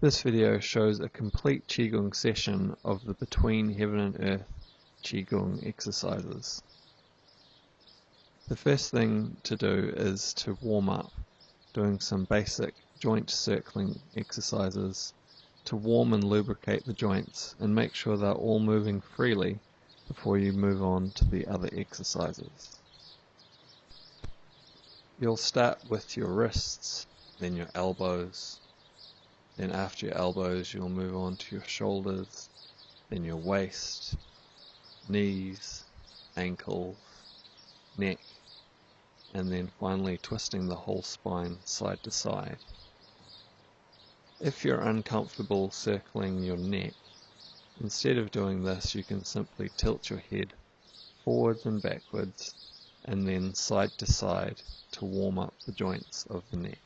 This video shows a complete Qigong session of the Between Heaven and Earth Qigong exercises. The first thing to do is to warm up, doing some basic joint circling exercises to warm and lubricate the joints and make sure they're all moving freely before you move on to the other exercises. You'll start with your wrists, then your elbows. Then after your elbows you'll move on to your shoulders, then your waist, knees, ankles, neck, and then finally twisting the whole spine side to side. If you're uncomfortable circling your neck, instead of doing this you can simply tilt your head forwards and backwards and then side to side to warm up the joints of the neck.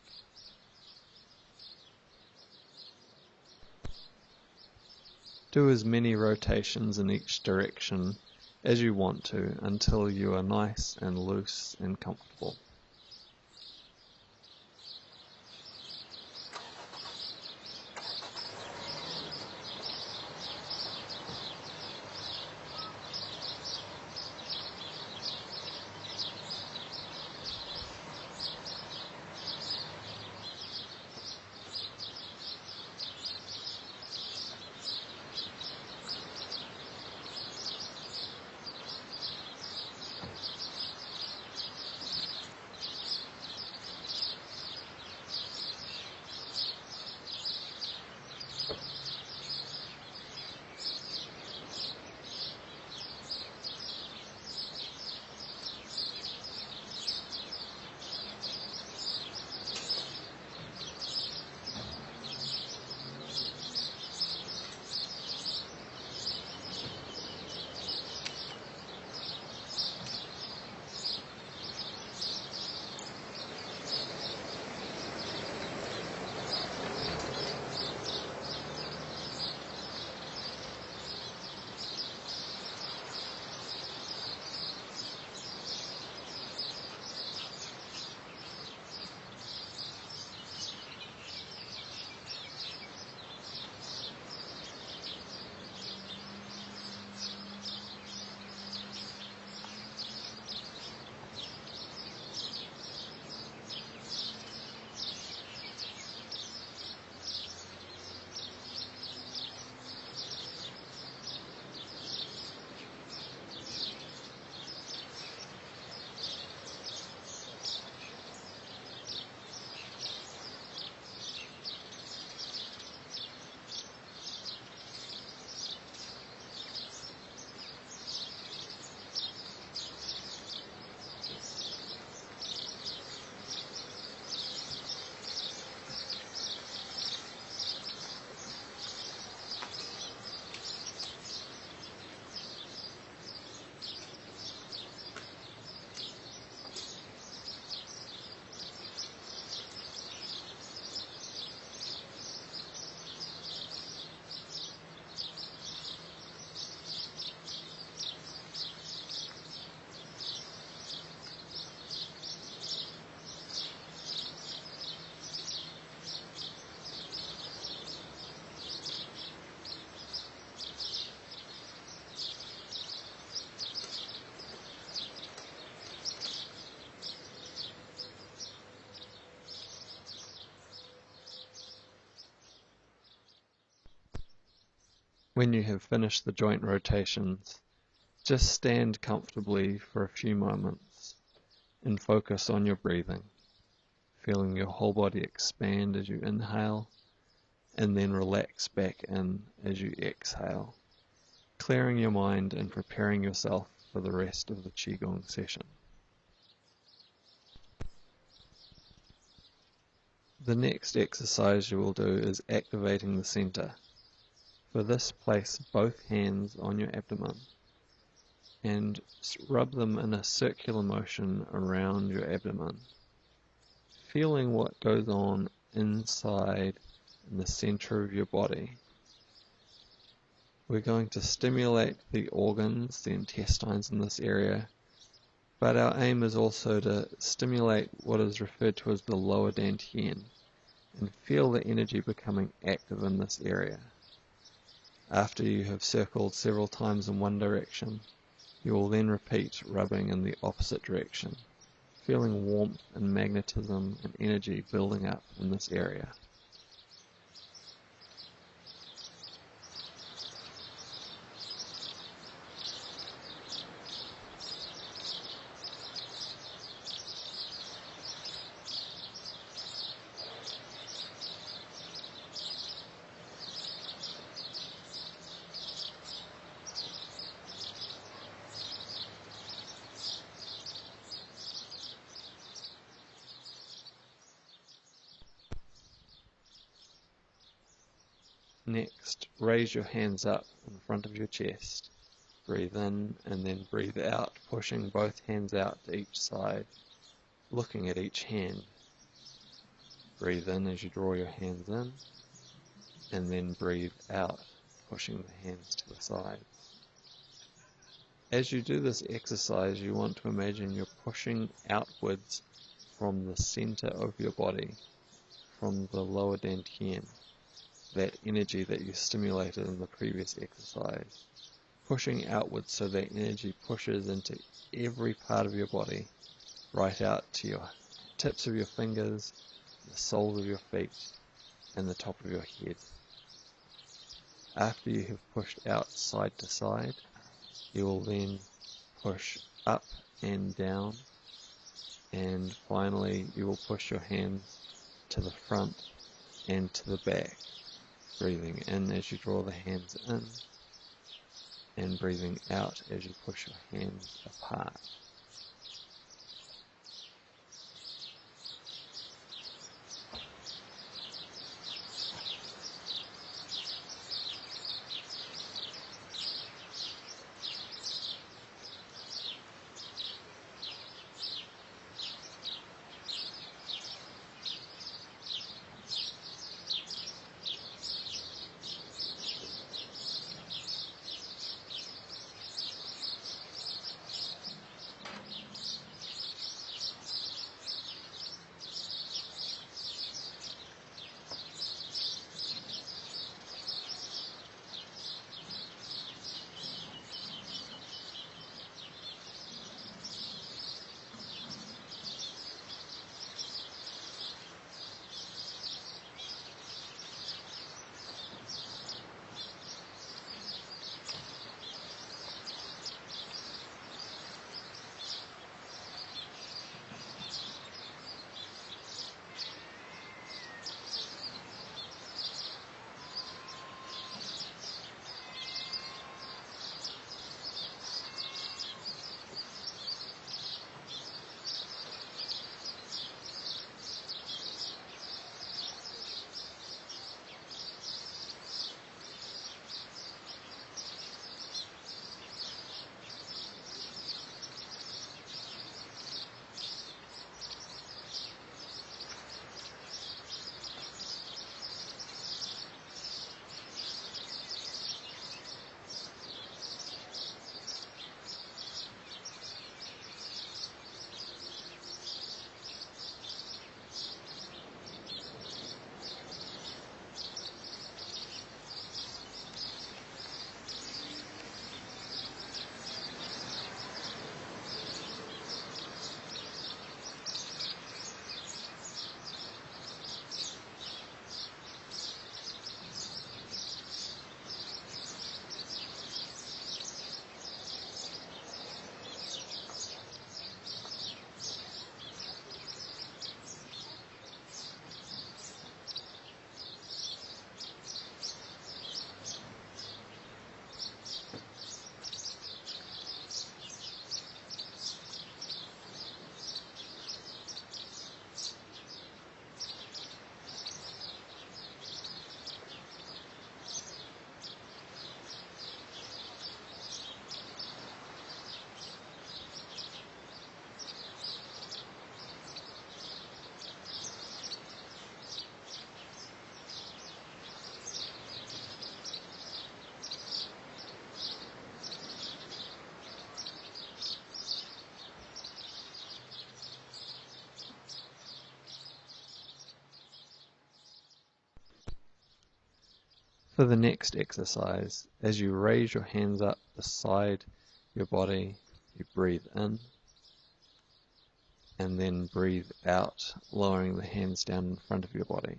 Do as many rotations in each direction as you want to until you are nice and loose and comfortable. When you have finished the joint rotations, just stand comfortably for a few moments and focus on your breathing, feeling your whole body expand as you inhale and then relax back in as you exhale, clearing your mind and preparing yourself for the rest of the Qigong session. The next exercise you will do is activating the center. For this, place both hands on your abdomen and rub them in a circular motion around your abdomen, feeling what goes on inside in the center of your body. We're going to stimulate the organs, the intestines in this area, but our aim is also to stimulate what is referred to as the lower dantian, and feel the energy becoming active in this area. After you have circled several times in one direction, you will then repeat rubbing in the opposite direction, feeling warmth and magnetism and energy building up in this area. Next, raise your hands up in front of your chest. Breathe in and then breathe out, pushing both hands out to each side, looking at each hand. Breathe in as you draw your hands in, and then breathe out, pushing the hands to the side. As you do this exercise, you want to imagine you're pushing outwards from the center of your body, from the lower dantian, that energy that you stimulated in the previous exercise. Pushing outwards so that energy pushes into every part of your body, right out to your tips of your fingers, the soles of your feet, and the top of your head. After you have pushed out side to side, you will then push up and down, and finally you will push your hands to the front and to the back, breathing in as you draw the hands in, and breathing out as you push your hands apart. For the next exercise, as you raise your hands up beside your body, you breathe in and then breathe out, lowering the hands down in front of your body.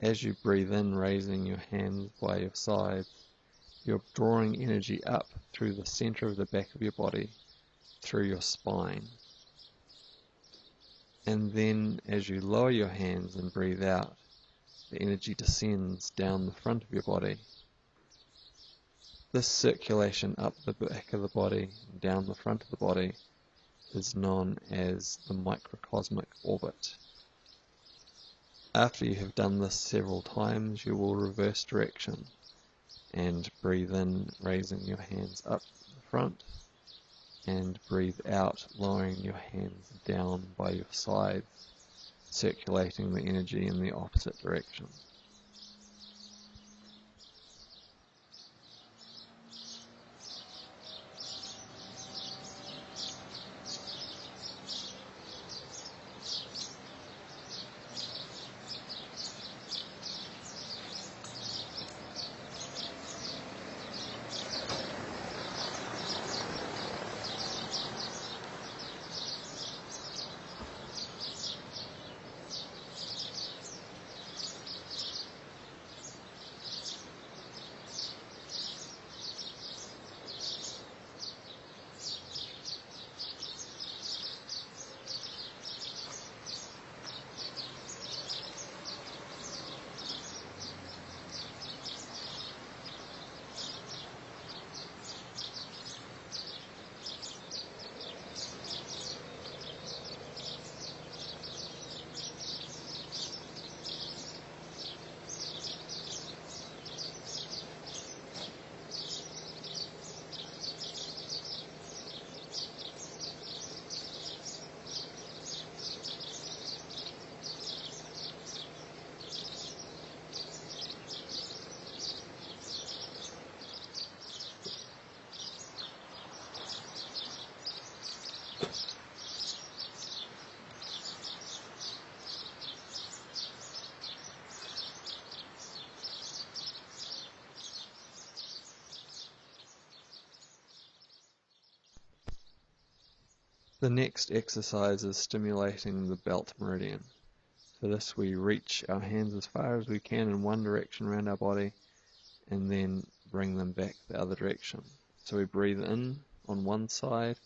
As you breathe in, raising your hands by your sides, you're drawing energy up through the center of the back of your body, through your spine. And then as you lower your hands and breathe out, the energy descends down the front of your body. This circulation up the back of the body and down the front of the body is known as the microcosmic orbit. After you have done this several times, you will reverse direction and breathe in, raising your hands up the front, and breathe out, lowering your hands down by your sides, circulating the energy in the opposite direction. The next exercise is stimulating the belt meridian. For this, we reach our hands as far as we can in one direction around our body and then bring them back the other direction. So we breathe in on one side,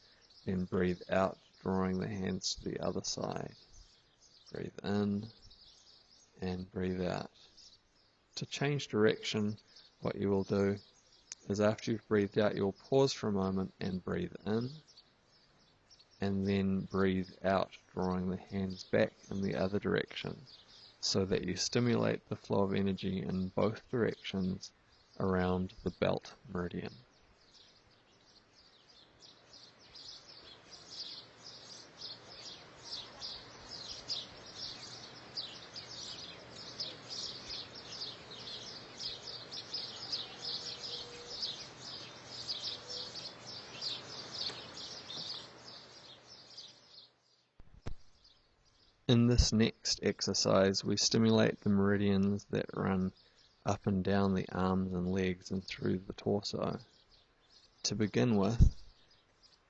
then breathe out, drawing the hands to the other side. Breathe in and breathe out. To change direction, what you will do is after you've breathed out, you'll pause for a moment and breathe in, and then breathe out, drawing the hands back in the other direction, so that you stimulate the flow of energy in both directions around the belt meridian. In this next exercise, we stimulate the meridians that run up and down the arms and legs and through the torso. To begin with,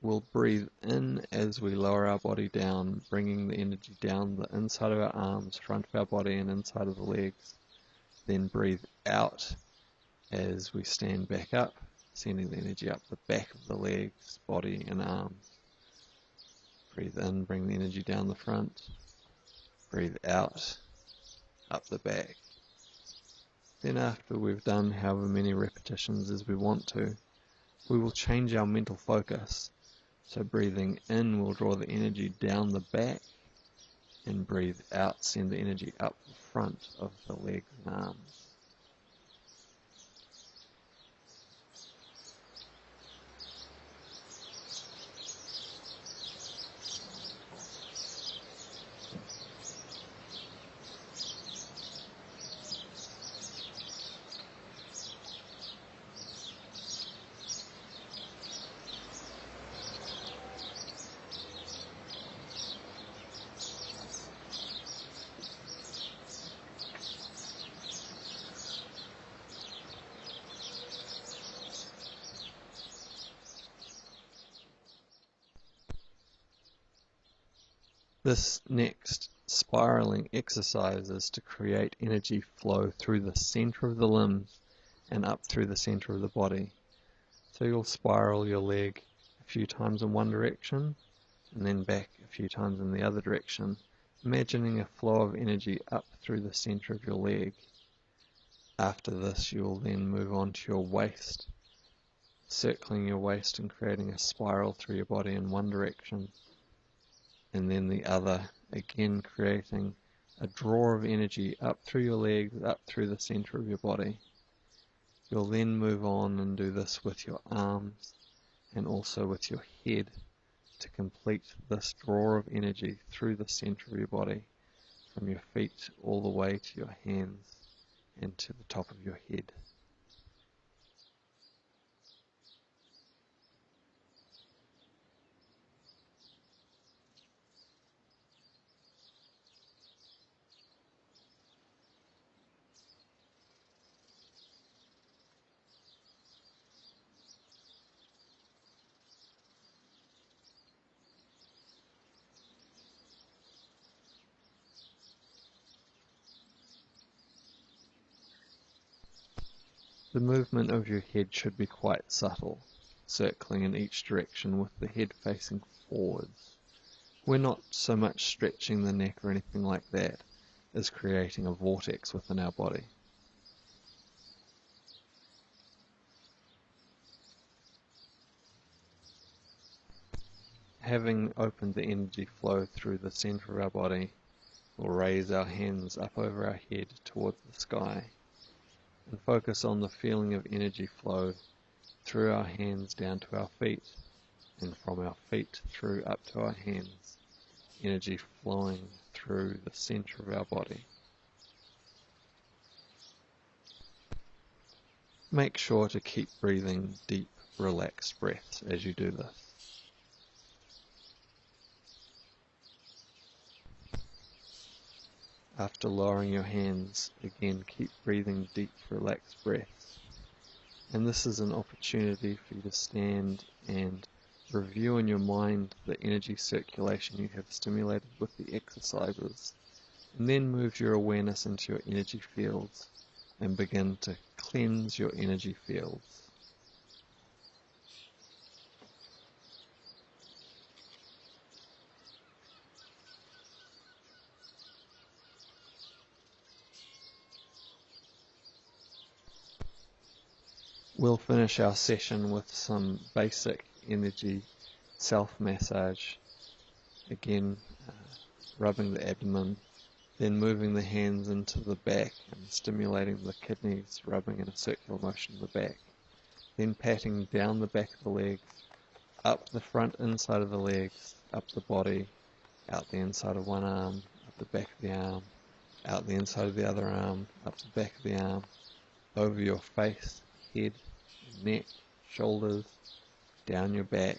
we'll breathe in as we lower our body down, bringing the energy down the inside of our arms, front of our body, and inside of the legs. Then breathe out as we stand back up, sending the energy up the back of the legs, body, and arms. Breathe in, bring the energy down the front. Breathe out, up the back. Then after we've done however many repetitions as we want to, we will change our mental focus. So breathing in will draw the energy down the back, and breathe out, send the energy up the front of the legs and arms. This next spiraling exercise is to create energy flow through the center of the limbs and up through the center of the body. So you'll spiral your leg a few times in one direction and then back a few times in the other direction, imagining a flow of energy up through the center of your leg. After this, you will then move on to your waist, circling your waist and creating a spiral through your body in one direction, and then the other, again creating a draw of energy up through your legs, up through the center of your body. You'll then move on and do this with your arms and also with your head to complete this draw of energy through the center of your body, from your feet all the way to your hands and to the top of your head. The movement of your head should be quite subtle, circling in each direction with the head facing forwards. We're not so much stretching the neck or anything like that as creating a vortex within our body. Having opened the energy flow through the center of our body, we'll raise our hands up over our head towards the sky and focus on the feeling of energy flow through our hands down to our feet, and from our feet through up to our hands, energy flowing through the center of our body. Make sure to keep breathing deep, relaxed breaths as you do this. After lowering your hands, again keep breathing deep, relaxed breaths. And this is an opportunity for you to stand and review in your mind the energy circulation you have stimulated with the exercises, and then move your awareness into your energy fields and begin to cleanse your energy fields. We'll finish our session with some basic energy self-massage. Again, rubbing the abdomen, then moving the hands into the back and stimulating the kidneys, rubbing in a circular motion in the back. Then patting down the back of the legs, up the front inside of the legs, up the body, out the inside of one arm, up the back of the arm, out the inside of the other arm, up the back of the arm, over your face, head, neck, shoulders, down your back,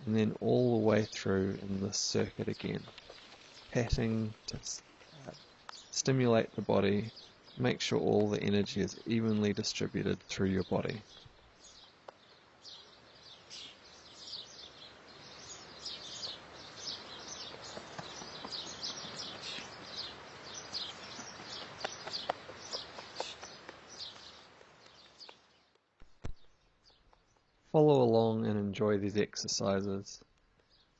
and then all the way through in this circuit again. Patting to stimulate the body, make sure all the energy is evenly distributed through your body. Follow along and enjoy these exercises.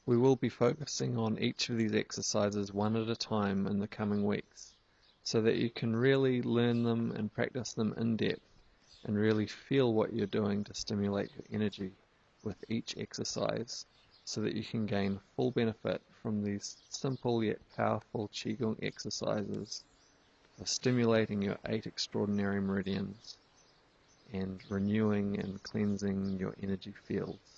We will be focusing on each of these exercises one at a time in the coming weeks, so that you can really learn them and practice them in depth and really feel what you're doing to stimulate your energy with each exercise, so that you can gain full benefit from these simple yet powerful Qigong exercises of stimulating your 8 extraordinary meridians and renewing and cleansing your energy fields.